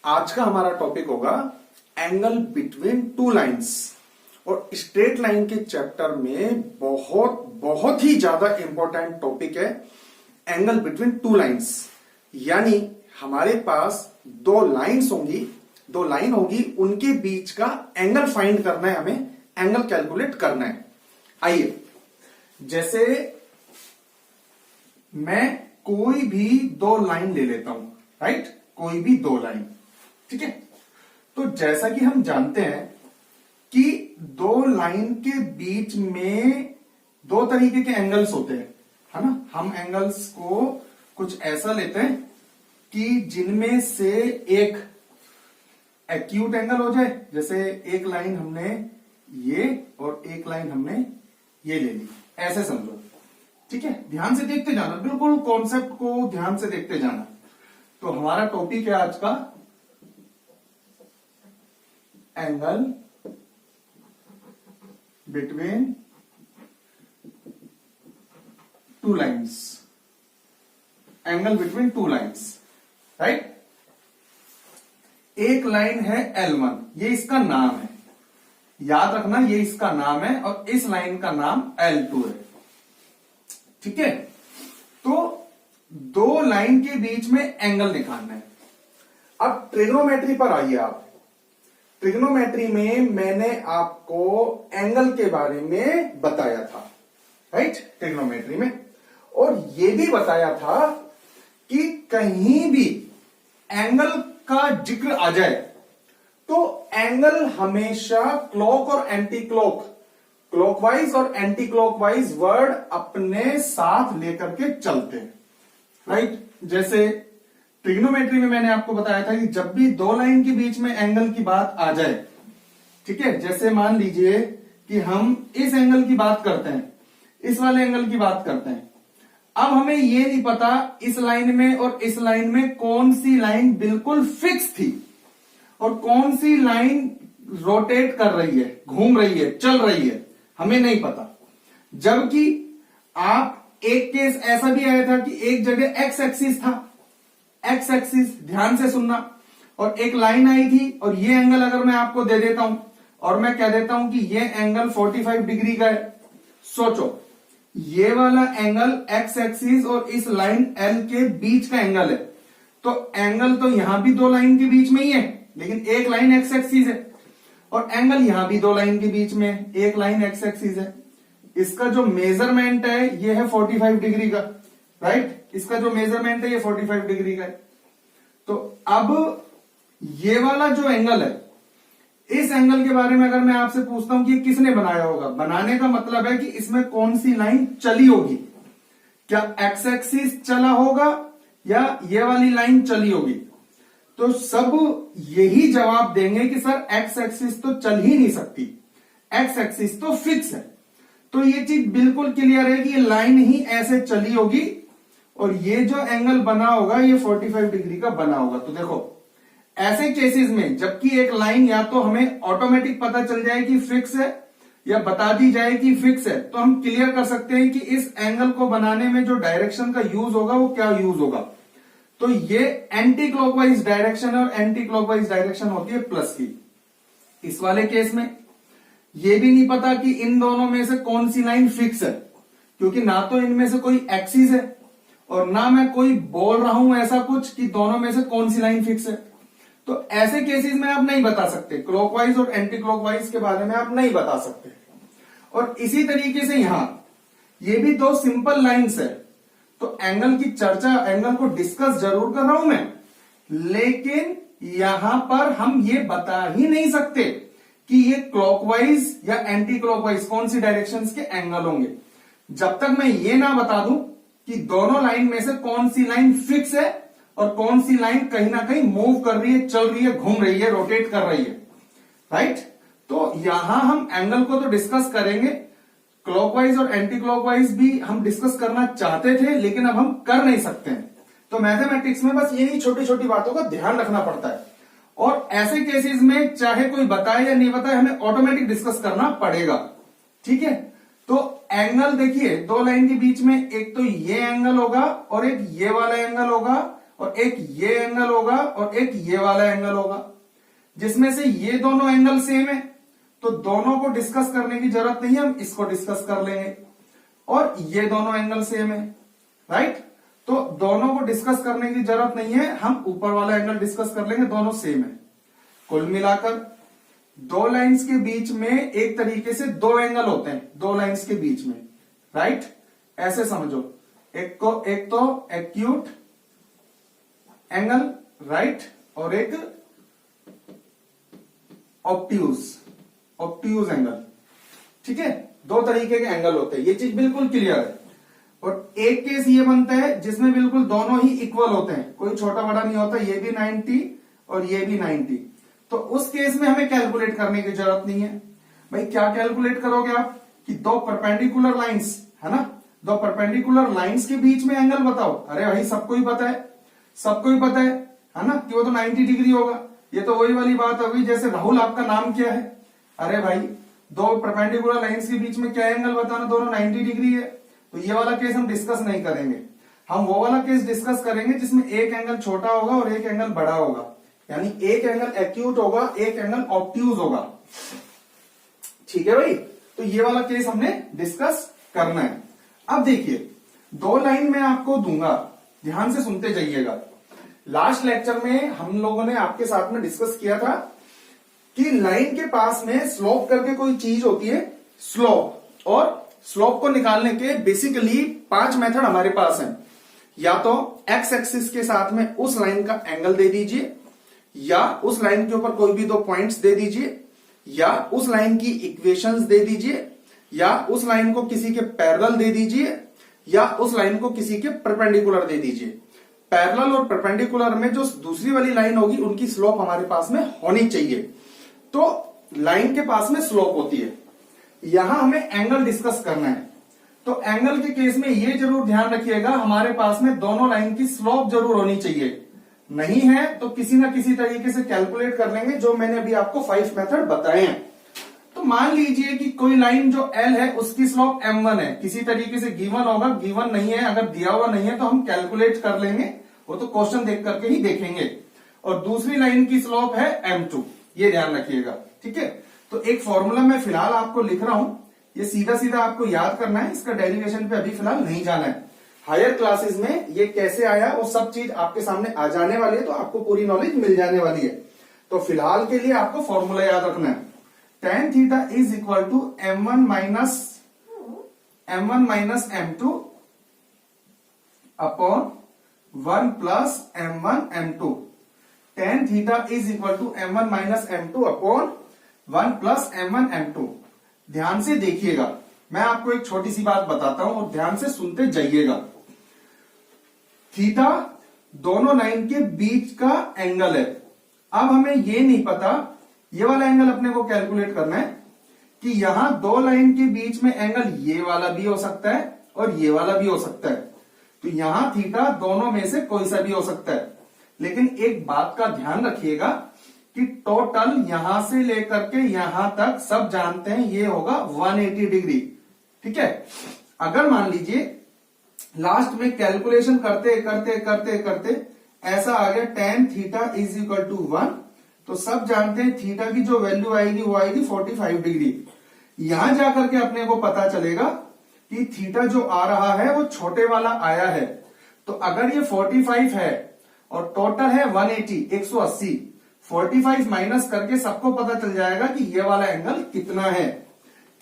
आज का हमारा टॉपिक होगा एंगल बिटवीन टू लाइंस। और स्ट्रेट लाइन के चैप्टर में बहुत बहुत ही ज्यादा इंपॉर्टेंट टॉपिक है एंगल बिटवीन टू लाइंस। यानी हमारे पास दो लाइन होगी, उनके बीच का एंगल फाइंड करना है, हमें एंगल कैलकुलेट करना है। आइए, जैसे मैं कोई भी दो लाइन ले लेता हूं, राइट, कोई भी दो लाइन, ठीक है। तो जैसा कि हम जानते हैं कि दो लाइन के बीच में दो तरीके के एंगल्स होते हैं, है ना। हम एंगल्स को कुछ ऐसा लेते हैं कि जिनमें से एक एक्यूट एंगल हो जाए, जैसे एक लाइन हमने ये और एक लाइन हमने ये ले ली, ऐसे समझो, ठीक है। ध्यान से देखते जाना, बिल्कुल कॉन्सेप्ट को ध्यान से देखते जाना। तो हमारा टॉपिक है आज का angle between two lines, angle between two lines, right. एक लाइन है L1, ये इसका नाम है, याद रखना ये इसका नाम है, और इस लाइन का नाम L2 है, ठीक है। तो दो लाइन के बीच में एंगल निकालना है। अब ट्रिग्नोमेट्री पर आइए आप। ट्रिग्नोमेट्री में मैंने आपको एंगल के बारे में बताया था, राइट, ट्रिग्नोमेट्री में। और यह भी बताया था कि कहीं भी एंगल का जिक्र आ जाए तो एंगल हमेशा क्लॉक और एंटी क्लॉक, क्लॉकवाइज और एंटी क्लॉकवाइज वर्ड अपने साथ लेकर के चलते हैं, राइट। जैसे ट्रिग्नोमेट्री में मैंने आपको बताया था कि जब भी दो लाइन के बीच में एंगल की बात आ जाए, ठीक है, जैसे मान लीजिए कि हम इस एंगल की बात करते हैं, इस वाले एंगल की बात करते हैं। अब हमें ये नहीं पता इस लाइन में और इस लाइन में कौन सी लाइन बिल्कुल फिक्स थी और कौन सी लाइन रोटेट कर रही है, घूम रही है, चल रही है, हमें नहीं पता। जबकि आप एक केस ऐसा भी आया था कि एक जगह एक्स एक्सिस था, एक्स एक्सिस, ध्यान से सुनना, और एक लाइन आई थी, और ये एंगल अगर मैं आपको दे देता हूं और मैं कह देता हूं कि ये एंगल 45 डिग्री का है, सोचो ये वाला एंगल एक्स एक्सिस और इस लाइन एल के बीच का एंगल है। तो एंगल तो यहां भी दो लाइन के बीच में ही है, लेकिन एक लाइन एक्स एक्सिस है, और एंगल यहां भी दो लाइन के बीच में है, एक लाइन एक्स एक्सिस है। इसका जो मेजरमेंट है ये है 45 डिग्री का, राइट। इसका जो मेजरमेंट है ये 45 डिग्री का है। तो अब ये वाला जो एंगल है, इस एंगल के बारे में अगर मैं आपसे पूछता हूं कि ये किसने बनाया होगा, बनाने का मतलब है कि इसमें कौन सी लाइन चली होगी, क्या एक्स एक्सिस चला होगा या ये वाली लाइन चली होगी। तो सब यही जवाब देंगे कि सर एक्स एक्सिस तो चल ही नहीं सकती, एक्स एक्सिस तो फिक्स है। तो ये चीज बिल्कुल क्लियर है कि ये लाइन ही ऐसे चली होगी और ये जो एंगल बना होगा ये 45 डिग्री का बना होगा। तो देखो ऐसे केसेस में जबकि एक लाइन या तो हमें ऑटोमेटिक पता चल जाए कि फिक्स है या बता दी जाए कि फिक्स है, तो हम क्लियर कर सकते हैं कि इस एंगल को बनाने में जो डायरेक्शन का यूज होगा वो क्या यूज होगा। तो ये एंटी क्लॉकवाइज डायरेक्शन है, और एंटी क्लॉकवाइज डायरेक्शन होती है प्लस की। इस वाले केस में ये भी नहीं पता कि इन दोनों में से कौन सी लाइन फिक्स है, क्योंकि ना तो इनमें से कोई एक्सिस है और ना मैं कोई बोल रहा हूं ऐसा कुछ कि दोनों में से कौन सी लाइन फिक्स है। तो ऐसे केसेस में आप नहीं बता सकते, क्लॉकवाइज और एंटी क्लॉकवाइज के बारे में आप नहीं बता सकते। और इसी तरीके से यहां ये भी दो सिंपल लाइंस है, तो एंगल की चर्चा, एंगल को डिस्कस जरूर कर रहा हूं मैं, लेकिन यहां पर हम ये बता ही नहीं सकते कि ये क्लॉकवाइज या एंटी क्लॉकवाइज कौन सी डायरेक्शंस के एंगल होंगे, जब तक मैं ये ना बता दूं कि दोनों लाइन में से कौन सी लाइन फिक्स है और कौन सी लाइन कहीं ना कहीं मूव कर रही है, चल रही है, घूम रही है, रोटेट कर रही है, राइट। तो यहां हम एंगल को तो डिस्कस करेंगे, क्लॉकवाइज और एंटी क्लॉकवाइज भी हम डिस्कस करना चाहते थे, लेकिन अब हम कर नहीं सकते हैं। तो मैथमेटिक्स में बस यही छोटी छोटी बातों का ध्यान रखना पड़ता है, और ऐसे केसेस में चाहे कोई बताए या नहीं बताए हमें ऑटोमेटिक डिस्कस करना पड़ेगा, ठीक है। तो एंगल देखिए, दो लाइन के बीच में एक तो ये एंगल होगा और एक ये वाला एंगल होगा, और एक ये एंगल होगा और एक ये वाला एंगल होगा, जिसमें से ये दोनों एंगल सेम है तो दोनों को डिस्कस करने की जरूरत नहीं है, हम इसको डिस्कस कर लेंगे। और ये दोनों एंगल सेम है, राइट, तो दोनों को डिस्कस करने की जरूरत नहीं है, हम ऊपर वाला एंगल डिस्कस कर लेंगे, दोनों सेम है। कुल मिलाकर दो लाइंस के बीच में एक तरीके से दो एंगल होते हैं, दो लाइंस के बीच में, राइट, ऐसे समझो, एक तो एक्यूट एंगल, राइट, और एक ऑब्ट्यूज एंगल, ठीक है, दो तरीके के एंगल होते हैं, ये चीज बिल्कुल क्लियर है। और एक केस ये बनता है जिसमें बिल्कुल दोनों ही इक्वल होते हैं, कोई छोटा बड़ा नहीं होता, ये भी 90 और ये भी 90, तो उस केस में हमें कैलकुलेट करने की जरूरत नहीं है। भाई क्या कैलकुलेट करोगे आप कि दो परपेंडिकुलर लाइंस है ना, दो परपेंडिकुलर लाइंस के बीच में एंगल बताओ, अरे भाई सबको ही पता है, सबको ही पता है ना, कि वो तो 90 डिग्री होगा। ये तो वही वाली बात होगी जैसे राहुल आपका नाम क्या है, अरे भाई दो परपेंडिकुलर लाइंस के बीच में क्या एंगल बताना, दोनों 90 डिग्री है। तो ये वाला केस हम डिस्कस नहीं करेंगे, हम वो वाला केस डिस्कस करेंगे जिसमें एक एंगल छोटा होगा और एक एंगल बड़ा होगा, यानी एक एंगल एक्यूट होगा, एक एंगल ऑब्ट्यूज होगा, ठीक है भाई। तो ये वाला केस हमने डिस्कस करना है। अब देखिए दो लाइन मैं आपको दूंगा, ध्यान से सुनते जाइएगा। लास्ट लेक्चर में हम लोगों ने आपके साथ में डिस्कस किया था कि लाइन के पास में स्लोप करके कोई चीज होती है, स्लोप, और स्लोप को निकालने के बेसिकली 5 मेथड हमारे पास हैं। या तो एक्स एक्सिस के साथ में उस लाइन का एंगल दे दीजिए, या उस लाइन के ऊपर कोई भी दो पॉइंट्स दे दीजिए, या उस लाइन की इक्वेशंस दे दीजिए, या उस लाइन को किसी के पैरेलल दे दीजिए, या उस लाइन को किसी के परपेंडिकुलर दे दीजिए। पैरेलल और परपेंडिकुलर में जो दूसरी वाली लाइन होगी उनकी स्लोप हमारे पास में होनी चाहिए। तो लाइन के पास में स्लोप होती है, यहां हमें एंगल डिस्कस करना है। तो एंगल के केस में ये जरूर ध्यान रखिएगा हमारे पास में दोनों लाइन की स्लोप जरूर होनी चाहिए, नहीं है तो किसी ना किसी तरीके से कैलकुलेट कर लेंगे, जो मैंने अभी आपको 5 मेथड बताए हैं। तो मान लीजिए कि कोई लाइन जो L है उसकी स्लोप M1 है, किसी तरीके से गिवन होगा, गिवन नहीं है, अगर दिया हुआ नहीं है तो हम कैलकुलेट कर लेंगे, वो तो क्वेश्चन देख करके ही देखेंगे। और दूसरी लाइन की स्लोप है M2, ये ध्यान रखिएगा, ठीक है। तो एक फॉर्मूला मैं फिलहाल आपको लिख रहा हूं, ये सीधा सीधा आपको याद करना है, इसका डेरिवेशन पे अभी फिलहाल नहीं जाना है। हायर क्लासेस में ये कैसे आया वो सब चीज आपके सामने आ जाने वाली है, तो आपको पूरी नॉलेज मिल जाने वाली है। तो फिलहाल के लिए आपको फॉर्मूला याद रखना है, tan theta is equal to M1 minus M2 upon 1 plus M1 M2। tan theta is equal to M1 minus M2 upon 1 plus M1 M2। ध्यान से देखिएगा, मैं आपको एक छोटी सी बात बताता हूं और ध्यान से सुनते जाइएगा। थीटा दोनों लाइन के बीच का एंगल है। अब हमें ये नहीं पता, ये वाला एंगल अपने को कैलकुलेट करना है कि यहां दो लाइन के बीच में एंगल ये वाला भी हो सकता है और ये वाला भी हो सकता है। तो यहां थीटा दोनों में से कोई सा भी हो सकता है, लेकिन एक बात का ध्यान रखिएगा कि टोटल यहां से लेकर के यहां तक सब जानते हैं ये होगा 180 डिग्री, ठीक है। अगर मान लीजिए लास्ट में कैलकुलेशन करते करते करते करते ऐसा आ गया tan theta is equal to 1, तो सब जानते हैं थीटा की जो वैल्यू आएगी वो आएगी 45 डिग्री। यहां जाकर के अपने को पता चलेगा कि थीटा जो आ रहा है वो छोटे वाला आया है। तो अगर ये 45 है और टोटल है 180, 180, 45 माइनस करके सबको पता चल जाएगा कि ये वाला एंगल कितना है।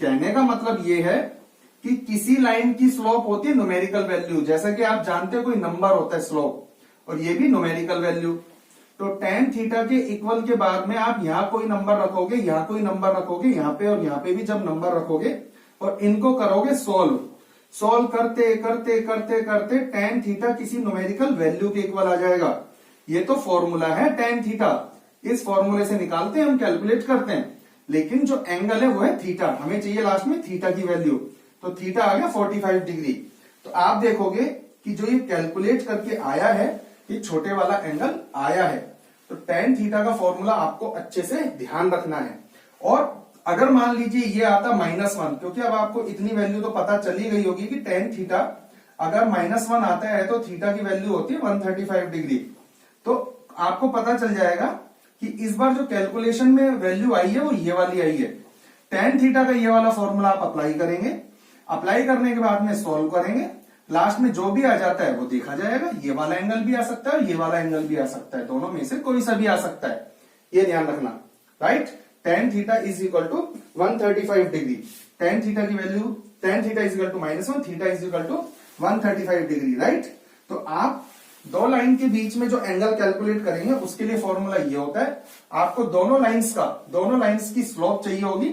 कहने का मतलब ये है कि किसी लाइन की स्लोप होती है न्यूमेरिकल वैल्यू, जैसा कि आप जानते हो कोई नंबर होता है स्लोप, और ये भी न्यूमेरिकल वैल्यू। तो tan थीटा के इक्वल के बाद में आप यहां कोई नंबर रखोगे, यहां कोई नंबर रखोगे, यहां पे और यहां पे भी जब नंबर रखोगे और इनको करोगे सोल्व करते करते करते करते tan थीटा किसी न्यूमेरिकल वैल्यू के इक्वल आ जाएगा। ये तो फॉर्मूला है tan थीटा, इस फॉर्मूले से निकालते हैं, हम कैलकुलेट करते हैं, लेकिन जो एंगल है वो है थीटा, हमें चाहिए लास्ट में थीटा की वैल्यू। तो थीटा आ गया 45 डिग्री। तो आप देखोगे कि जो ये कैलकुलेट करके आया है ये छोटे वाला एंगल आया है। तो tan थीटा का फॉर्मूला आपको अच्छे से ध्यान रखना है। और अगर मान लीजिए ये आता -1, क्योंकि अब आपको इतनी वैल्यू तो पता चली गई होगी कि tan थीटा अगर -1 आता है तो थीटा की वैल्यू होती है 135 डिग्री। तो आपको पता चल जाएगा कि इस बार जो कैलकुलेशन में वैल्यू आई है वो ये वाली आई है। tan थीटा का ये वाला फॉर्मूला आप अप्लाई करेंगे, अप्लाई करने के बाद में सॉल्व करेंगे, लास्ट में जो भी आ जाता है वो देखा जाएगा। ये वाला एंगल भी आ सकता है और ये वाला एंगल भी आ सकता है, दोनों में से कोई सा भी आ सकता है, ये ध्यान रखना, right. tan theta is equal to 135 degree, tan theta की value, tan theta is equal to -1, theta is equal to 135 degree, right. तो आप दो लाइन के बीच में जो एंगल कैलकुलेट करेंगे उसके लिए फॉर्मूला ये होता है, आपको दोनों लाइंस की स्लोप चाहिए होगी,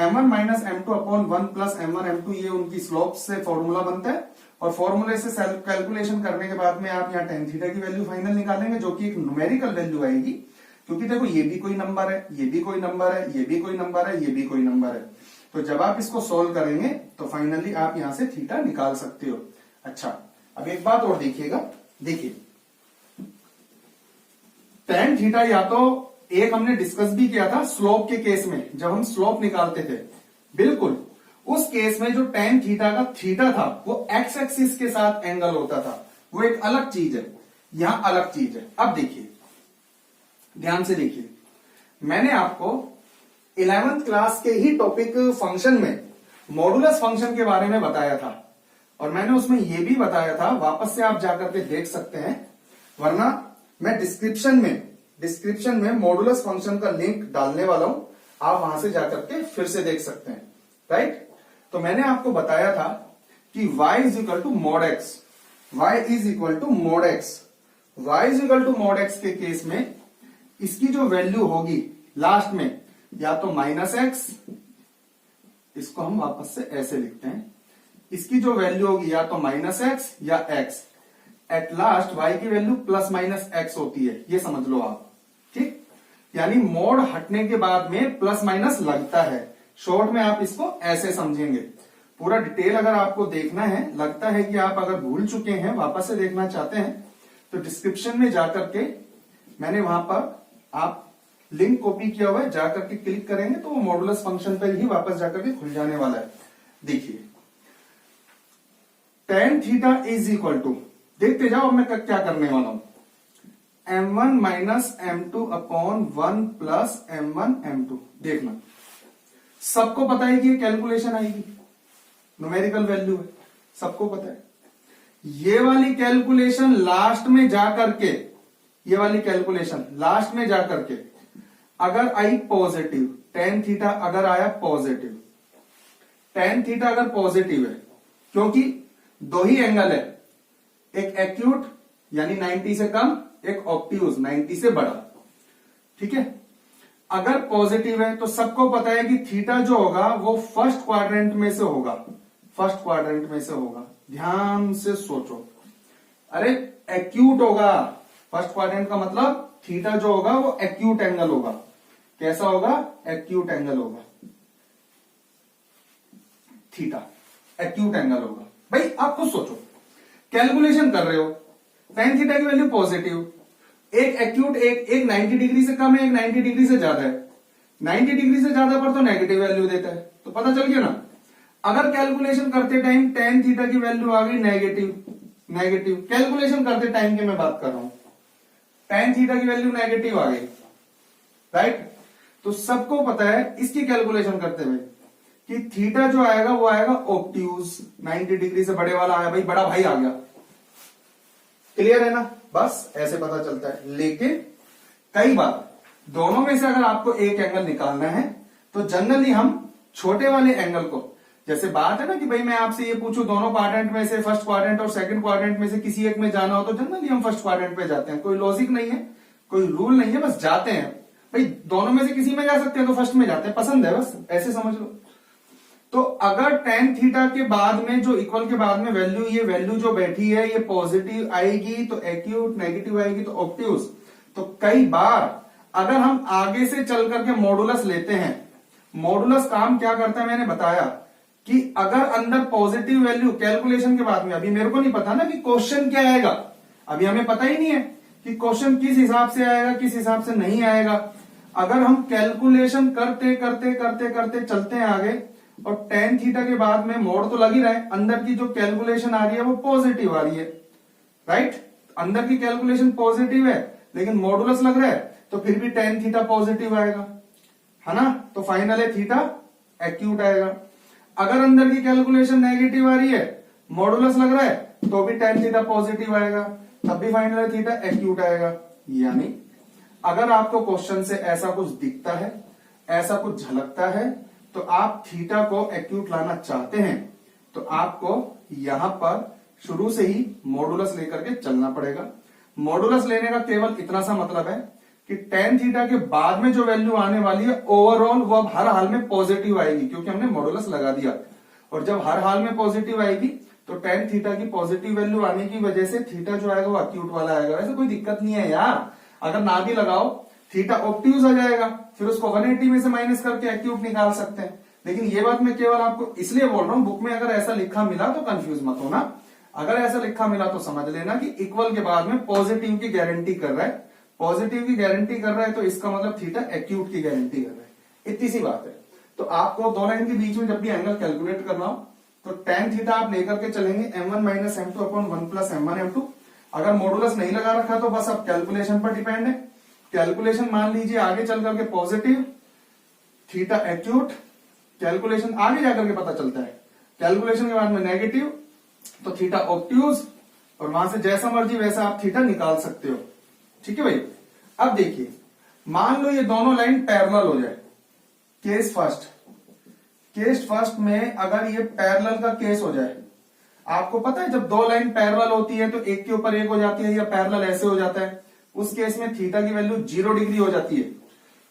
m1 minus m2 upon 1 plus m1 m2, ये उनकी स्लोप से फॉर्मूला बनता है। और फॉर्मूले से कैलकुलेशन करने के बाद में आप यहाँ tan थीटा की वैल्यू फाइनल निकालेंगे, जो कि एक न्यूमेरिकल वैल्यू आएगी, क्योंकि देखो ये भी कोई नंबर है, ये भी कोई नंबर है, ये भी कोई नंबर है, ये भी कोई नंबर है। तो जब आप इसको सोल्व करेंगे तो फाइनली आप यहां से थीटा निकाल सकते हो। अच्छा, अब एक बात और देखिएगा, देखिए tan थीटा या तो एक हमने डिस्कस भी किया था स्लोप के केस में, जब हम स्लोप निकालते थे, बिल्कुल उस केस में जो tan थीटा का थीटा था वो x एक्सिस के साथ एंगल होता था, वो एक अलग चीज है, यहां अलग चीज है। अब देखिए, ध्यान से देखिए, मैंने आपको 11th क्लास के ही टॉपिक फंक्शन में मॉडुलस फंक्शन के बारे में बताया था, और मैंने उसमें यह भी बताया था, वापस से आप जाकर के देख सकते हैं, वरना मैं डिस्क्रिप्शन में मॉडुलस फंक्शन का लिंक डालने वाला हूं, आप वहां से जाकर के फिर से देख सकते हैं, राइट। तो मैंने आपको बताया था कि y is equal to mod x, y is equal to mod x, y is equal to mod x के केस में इसकी जो वैल्यू होगी लास्ट में, या तो -x, इसको हम वापस से ऐसे लिखते हैं, इसकी जो वैल्यू होगी या तो -x या x, एट लास्ट y की वैल्यू +-x होती है, ये समझ लो आप, ठीक। यानी मोड हटने के बाद में प्लस माइनस लगता है, शॉर्ट में आप इसको ऐसे समझेंगे। पूरा डिटेल अगर आपको देखना है, लगता है कि आप अगर भूल चुके हैं, वापस से देखना चाहते हैं, तो डिस्क्रिप्शन में जाकर के मैंने वहां पर आप लिंक कॉपी किया हुआ है, जाकर के क्लिक करेंगे तो वो मॉडुलस फंक्शन पर ही वापस जाकर के खुल जाने वाला है। देखिए tan theta is equal to, देखते जाओ मैं क्या करने वाला हूं, m1 minus m2 upon 1 plus m1 m2। देखना, सबको पता है कि ये कैलकुलेशन आएगी, न्यूमेरिकल वैल्यू है, सबको पता है। ये वाली कैलकुलेशन लास्ट में जाकर के, ये वाली कैलकुलेशन लास्ट में जाकर के अगर आई पॉजिटिव, tan थीटा अगर आया पॉजिटिव, tan थीटा अगर पॉजिटिव है, क्योंकि दो ही एंगल है, एक एक्यूट यानी 90 से कम, एक ऑब्ट्यूज 90 से बड़ा, ठीक है। अगर पॉजिटिव है तो सबको पता है कि थीटा जो होगा वो फर्स्ट क्वाड्रेंट में से होगा, फर्स्ट क्वाड्रेंट में से होगा, ध्यान से सोचो। अरे एक्यूट होगा, फर्स्ट क्वाड्रेंट का मतलब थीटा जो होगा वो एक्यूट एंगल होगा। कैसा होगा? एक्यूट एंगल होगा, थीटा एक्यूट एंगल होगा। भाई आप खुद सोचो, कैलकुलेशन कर रहे हो, tan थीटा की वैल्यू पॉजिटिव, एक एक्यूट, एक 90 डिग्री से कम है, एक 90 डिग्री से ज्यादा है, 90 डिग्री से ज्यादा पर तो नेगेटिव वैल्यू देता है, तो पता चल गया ना। अगर कैलकुलेशन करते टाइम tan थीटा की वैल्यू आ गई नेगेटिव, कैलकुलेशन करते टाइम की मैं बात कर रहा हूं, tan थीटा की वैल्यू नेगेटिव आ गई, राइट। तो सबको पता है इसकी कैलकुलेशन करते हुए कि थीटा जो आएगा वो आएगा ऑब्ट्यूज, 90 डिग्री से बड़े वाला आया, भाई बड़ा भाई आ गया, क्लियर है ना। बस ऐसे पता चलता है। लेकिन कई बार दोनों में से अगर आपको एक एंगल निकालना है तो जनरली हम छोटे वाले एंगल को, जैसे बात है ना कि भाई मैं आपसे ये पूछूं दोनों क्वाड्रेंट में से, फर्स्ट क्वाड्रेंट और सेकंड क्वाड्रेंट में से किसी एक में जाना हो, तो जनरली हम फर्स्ट क्वाड्रेंट पे जाते हैं। कोई लॉजिक नहीं है, कोई रूल नहीं है, बस जाते हैं। भाई दोनों में से किसी में जा सकते हैं तो फर्स्ट में जाते हैं, पसंद है, बस ऐसे समझ लो। तो अगर tan थीटा के बाद में जो इक्वल के बाद में वैल्यू, ये वैल्यू जो बैठी है ये पॉजिटिव आएगी तो एक्यूट, नेगेटिव आएगी तो ऑब्ट्यूज। तो कई बार अगर हम आगे से चल करके मॉडुलस लेते हैं, मॉडुलस काम क्या करता है मैंने बताया कि अगर अंदर पॉजिटिव वैल्यू कैलकुलेशन के बाद में, अभी मेरे को नहीं पता ना कि क्वेश्चन क्या आएगा, अभी हमें पता ही नहीं है कि क्वेश्चन किस हिसाब से आएगा, किस हिसाब से नहीं आएगा। अगर हम कैलकुलेशन करते करते करते करते चलते हैं आगे, और टेन थीटा के बाद में मोड तो लग ही रहा है, अंदर की जो कैलकुलेशन आ रही है वो पॉजिटिव आ रही है, राइट। अंदर की कैलकुलेशन पॉजिटिव है लेकिन मॉडुलस लग रहा है तो फिर भी टेन थीटा पॉजिटिव आएगा, है ना। तो फाइनल है थीटा एक्यूट आएगा। अगर अंदर की कैलकुलेशन नेगेटिव आ रही है, मॉडुलस लग रहा है, तो भी टेन थीटा पॉजिटिव आएगा, तब भी फाइनल है थीटा एक्यूट आएगा। यानी अगर आपको क्वेश्चन से ऐसा कुछ दिखता है, ऐसा कुछ झलकता है, तो आप थीटा को एक्यूट लाना चाहते हैं तो आपको यहां पर शुरू से ही मॉडुलस लेकर के चलना पड़ेगा। मॉडुलस लेने का केवल इतना सा मतलब है कि टेन थीटा के बाद में जो वैल्यू आने वाली है ओवरऑल वो अब हर हाल में पॉजिटिव आएगी, क्योंकि हमने मॉडुलस लगा दिया। और जब हर हाल में पॉजिटिव आएगी तो टेन थीटा की पॉजिटिव वैल्यू आने की वजह से थीटा जो आएगा वो एक्यूट वाला आएगा। वैसे कोई दिक्कत नहीं है यार, अगर ना भी लगाओ थीटा ऑब्ट्यूज आ जाएगा, फिर उसको 180 में से माइनस करके एक्यूट निकाल सकते हैं। लेकिन ये बात मैं केवल आपको इसलिए बोल रहा हूं, बुक में अगर ऐसा लिखा मिला तो कंफ्यूज मत होना। अगर ऐसा लिखा मिला तो समझ लेना कि इक्वल के बाद में पॉजिटिव की गारंटी कर रहा है, पॉजिटिव की गारंटी कर रहा है तो इसका मतलब थीटा एक्यूट की गारंटी कर रहा है, इतनी सी बात है। तो आपको दो लाइन के बीच में जब भी एंगल कैलकुलेट करना हो तो टेन थीटा आप लेकर के चलेंगे m1 minus m2 upon 1 plus m1 m2। अगर मॉडुलस नहीं लगा रखा तो बस अब कैलकुलेशन पर डिपेंड है। कैलकुलेशन मान लीजिए आगे चल करके पॉजिटिव, थीटा एक्यूट, कैलकुलेशन आगे जाकर के पता चलता है, कैलकुलेशन के बाद में नेगेटिव तो थीटा ऑब्ट्यूज, और वहां से जैसा मर्जी वैसा आप थीटा निकाल सकते हो। ठीक है भाई। अब देखिए, मान लो ये दोनों लाइन पैरेलल हो जाए, केस फर्स्ट में अगर ये पैरेलल का केस हो जाए, आपको पता है जब दो लाइन पैरेलल होती है तो एक के ऊपर एक हो जाती है या पैरेलल ऐसे हो जाता है, उस केस में थीटा की वैल्यू 0 डिग्री हो जाती है।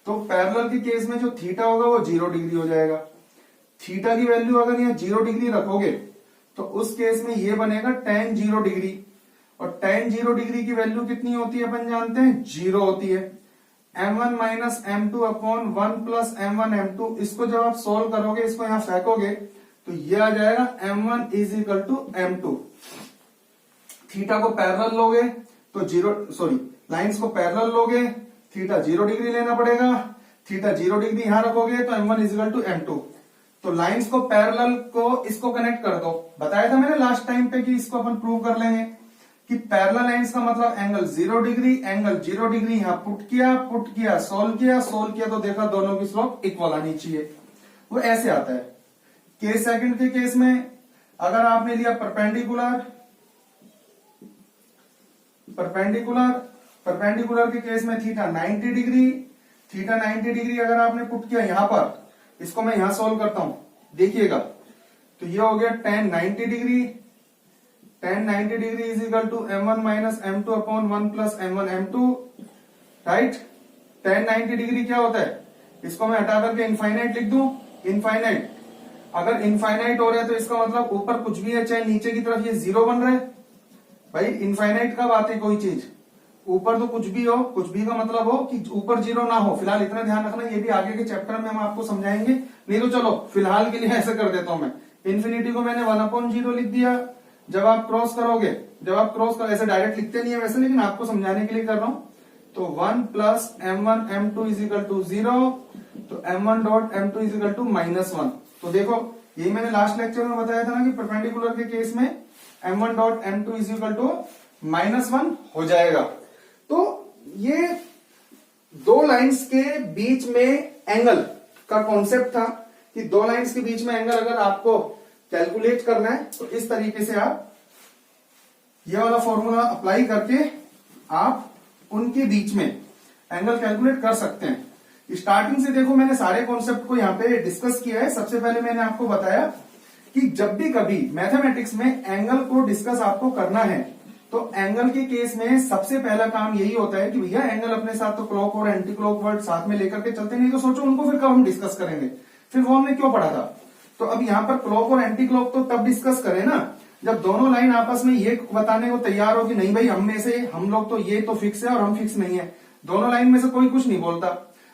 तो पैरेलल के केस में जो थीटा होगा वो 0 डिग्री हो जाएगा। थीटा की वैल्यू अगर यहाँ 0 डिग्री रखोगे तो उस केस में ये बनेगा tan 0 डिग्री, और tan 0 डिग्री की वैल्यू कितनी होती है अपन जानते हैं, 0 होती है। m1 minus m2 upon 1 plus m1 m2, इसको जब आप सोल्व करोगे, इसको यहां फेंकोगे तो ये आ जाएगा m1 is equal to m2। Theta को पैरेलल लोगे तो लाइंस को पैरेलल लोगे, थीटा 0 डिग्री लेना पड़ेगा, थीटा 0 डिग्री यहां रखोगे तो m1 is equal to m2। तो लाइंस को पैरेलल को इसको कनेक्ट कर दो, बताया था मैंने लास्ट टाइम पे कि इसको अपन प्रूव कर लेंगे कि पैरेलल लाइंस का मतलब एंगल 0 डिग्री, एंगल 0 डिग्री यहां पुट किया, सोल्व किया तो देखा दोनों की स्लोप इक्वल आनी चाहिए, वो ऐसे आता है। केस सेकंड के केस में अगर आपने लिया परपेंडिकुलर के केस में थीटा 90 डिग्री अगर आपने पुट किया यहां पर, इसको मैं यहां सोल्व करता हूं, देखिएगा तो ये हो गया tan 90 degree is equal to m1 minus m2 upon 1 plus m1 m2, right. tan 90 degree क्या होता है, इसको मैं हटा करके इनफाइनाइट लिख दूं, इनफाइनाइट। अगर इनफाइनाइट हो रहा है तो इसका मतलब ऊपर कुछ भी है चाहे नीचे की तरफ ये 0 बन रहा है। भाई इनफाइनाइट कब आती है कोई चीज, ऊपर तो कुछ भी हो, कुछ भी का मतलब हो कि ऊपर 0 ना हो। फिलहाल इतना ध्यान रखना, ये भी आगे के चैप्टर में हम आपको समझाएंगे, नहीं तो चलो फिलहाल के लिए ऐसा कर देता हूं मैं। इन्फिनिटी को मैंने 1/0 लिख दिया। जब आप क्रॉस ऐसे डायरेक्ट लिखते नहीं है वैसे, लेकिन आपको समझाने के लिए कर रहा हूं। तो 1 plus m1 m2 is equal to 0, तो m1 dot m2 is equal to -1। तो देखो यही मैंने लास्ट लेक्चर में बताया था ना कि परपेंडिकुलर के केस में m1 dot m2 is equal to -1 हो जाएगा। तो ये दो लाइंस के बीच में एंगल का कॉन्सेप्ट था कि दो लाइंस के बीच में एंगल अगर आपको कैलकुलेट करना है तो इस तरीके से आप ये वाला फॉर्मूला अप्लाई करके आप उनके बीच में एंगल कैलकुलेट कर सकते हैं। स्टार्टिंग से देखो मैंने सारे कॉन्सेप्ट को यहां पे डिस्कस किया है। सबसे पहले मैंने आपको बताया कि जब भी कभी मैथमेटिक्स में एंगल को डिस्कस आपको करना है तो एंगल के केस में सबसे पहला काम यही होता है कि भैया एंगल अपने साथ तो क्लॉक और एंटी क्लॉक वर्ड साथ में लेकर के चलते, नहीं तो सोचो उनको फिर कब हम डिस्कस करेंगे, फिर वो हमने क्यों पढ़ा था। तो अब यहाँ पर क्लॉक और एंटी क्लॉक तो तब डिस्कस करें ना जब दोनों लाइन आपस में ये बताने को तैयार हो कि नहीं भाई हम लोग तो ये तो फिक्स है और हम फिक्स नहीं है, दोनों लाइन में से कोई कुछ नहीं बोलता।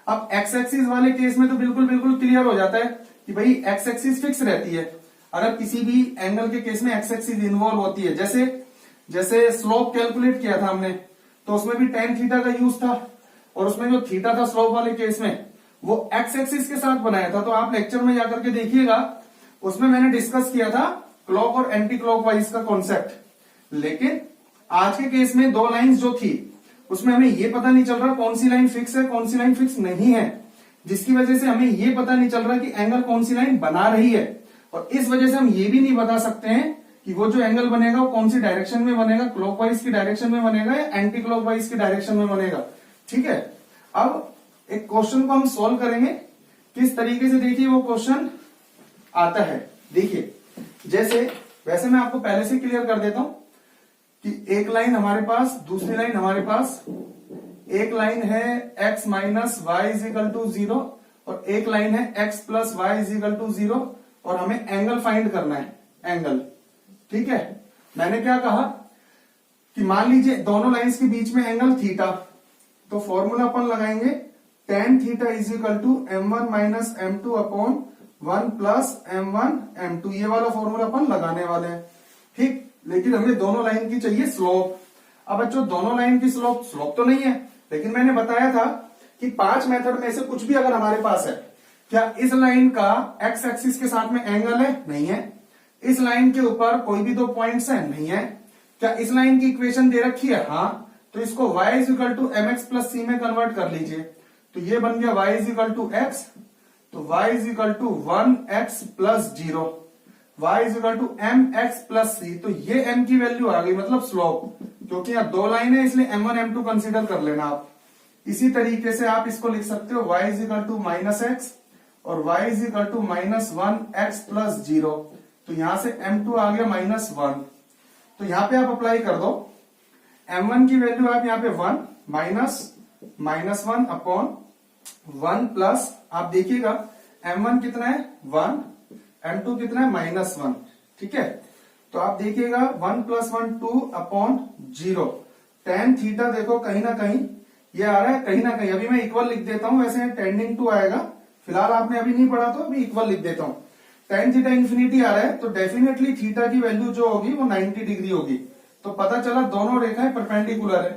अब एक्स एक्सिस वाले केस में तो बिल्कुल क्लियर हो जाता है कि भाई एक्स एक्सिस फिक्स रहती है। अगर किसी भी एंगल के केस में एक्स एक्सिस इन्वॉल्व होती है, जैसे स्लोप कैलकुलेट किया था हमने तो उसमें भी tan थीटा का यूज था, और उसमें जो थीटा था स्लोप वाले केस में वो एक्स एक्सिस के साथ बनाया था। तो आप लेक्चर में जाकर के देखिएगा उसमें मैंने डिस्कस किया था क्लॉक और एंटी क्लॉकवाइज का कॉन्सेप्ट। लेकिन आज के केस में दो लाइंस जो थी उसमें हमें ये पता नहीं चल रहा कौन सी लाइन फिक्स है कौन सी लाइन फिक्स नहीं है, जिसकी वजह से हमें ये पता नहीं चल रहा कि एंगल कौन सी लाइन बना रही है। और इस वजह से हम ये भी नहीं बता सकते हैं कि वो जो एंगल बनेगा वो कौन सी डायरेक्शन में बनेगा, क्लॉकवाइज की डायरेक्शन में बनेगा या एंटी क्लॉकवाइज की डायरेक्शन में बनेगा। ठीक है, अब एक क्वेश्चन को हम सॉल्व करेंगे किस तरीके से। देखिए वो क्वेश्चन आता है, देखिए जैसे वैसे मैं आपको पहले से क्लियर कर देता हूं कि एक लाइन हमारे पास, दूसरी लाइन हमारे पास, एक लाइन है x minus y is equal to 0 और एक लाइन है x plus y is equal to 0 और हमें एंगल फाइंड करना है, एंगल। ठीक है, मैंने क्या कहा कि मान लीजिए दोनों लाइंस के बीच में एंगल थीटा, तो फॉर्मूला अपन लगाएंगे tan theta is equal to m1 minus m2 upon 1 plus m1 m2, ये वाला फॉर्मूला अपन लगाने वाले हैं। ठीक, लेकिन हमें दोनों लाइन की चाहिए स्लोप। अब बच्चों दोनों लाइन की स्लोप तो नहीं है, लेकिन मैंने बताया था कि 5 मेथड में से कुछ भी अगर हमारे पास है, क्या इस लाइन का एक्स एक्सिस के साथ में एंगल है? नहीं है। इस लाइन के ऊपर कोई भी दो पॉइंट्स है? नहीं है। क्या इस लाइन की इक्वेशन दे रखी है? हाँ, तो इसको y is equal to M X plus C में कन्वर्ट कर लीजिए, तो ये बन गया y is equal to X, तो y is equal to 1x plus 0, y is equal to M X plus C, तो ये m की वैल्यू आ गई, मतलब स्लोप। क्योंकि यहाँ दो लाइन है इसलिए m1 m2 कंसीडर कर लेना आप। इसी तरीके से आप इसको लिख सकते हो y is equal to minus x और y is equal to minus 1x plus 0, तो यहां से m2 आ गया माइनस 1। तो यहाँ पे आप अप्लाई कर दो, m1 की वैल्यू आप यहाँ पे 1 माइनस 1 अपॉन 1 प्लस, आप देखिएगा m1 कितना है 1, m2 कितना है माइनस 1। ठीक है, तो आप देखिएगा 1 प्लस 1 2 अपॉन 0। tan थीटा देखो कहीं ना कहीं ये आ रहा है, कहीं ना कहीं अभी मैं इक्वल लिख देता हूं, वैसे टेंडिंग टू आएगा, फिलहाल आपने अभी नहीं पढ़ा तो अभी इक्वल लिख देता हूं। tan थीटा इन्फिनिटी आ रहा है, तो डेफिनेटली थीटा की वैल्यू जो होगी वो 90 डिग्री होगी। तो पता चला दोनों रेखाएं परपेंडिकुलर है।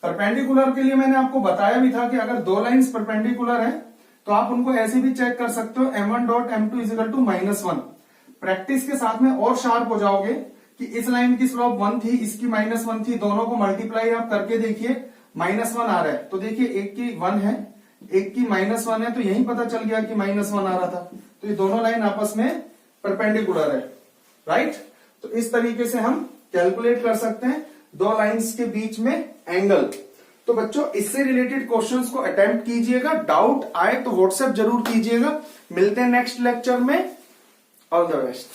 परपेंडिकुलर के लिए मैंने आपको बताया भी था कि अगर दो लाइंस परपेंडिकुलर है तो आप उनको ऐसे भी चेक कर सकते हो, m1 dot m2 is equal to minus 1। Practice के साथ में और शार्प हो जाओगे कि इस लाइन की स्लोप 1 थी, इसकी माइनस 1 थी, दोनों को मल्टीप्लाई आप करके देखिए माइनस 1 आ रहा है, तो देखिए एक की 1 है एक की माइनस 1 है, तो यही पता चल गया कि माइनस 1 आ रहा था। तो ये दोनों लाइन आपस में परपेंडिकुलर है, राइट। तो इस तरीके से हम कैलकुलेट कर सकते हैं दो लाइंस के बीच में एंगल। तो बच्चों इससे रिलेटेड क्वेश्चंस को अटेम्प्ट कीजिएगा, डाउट आए तो व्हाट्सएप जरूर कीजिएगा। मिलते हैं नेक्स्ट लेक्चर में, ऑल द बेस्ट।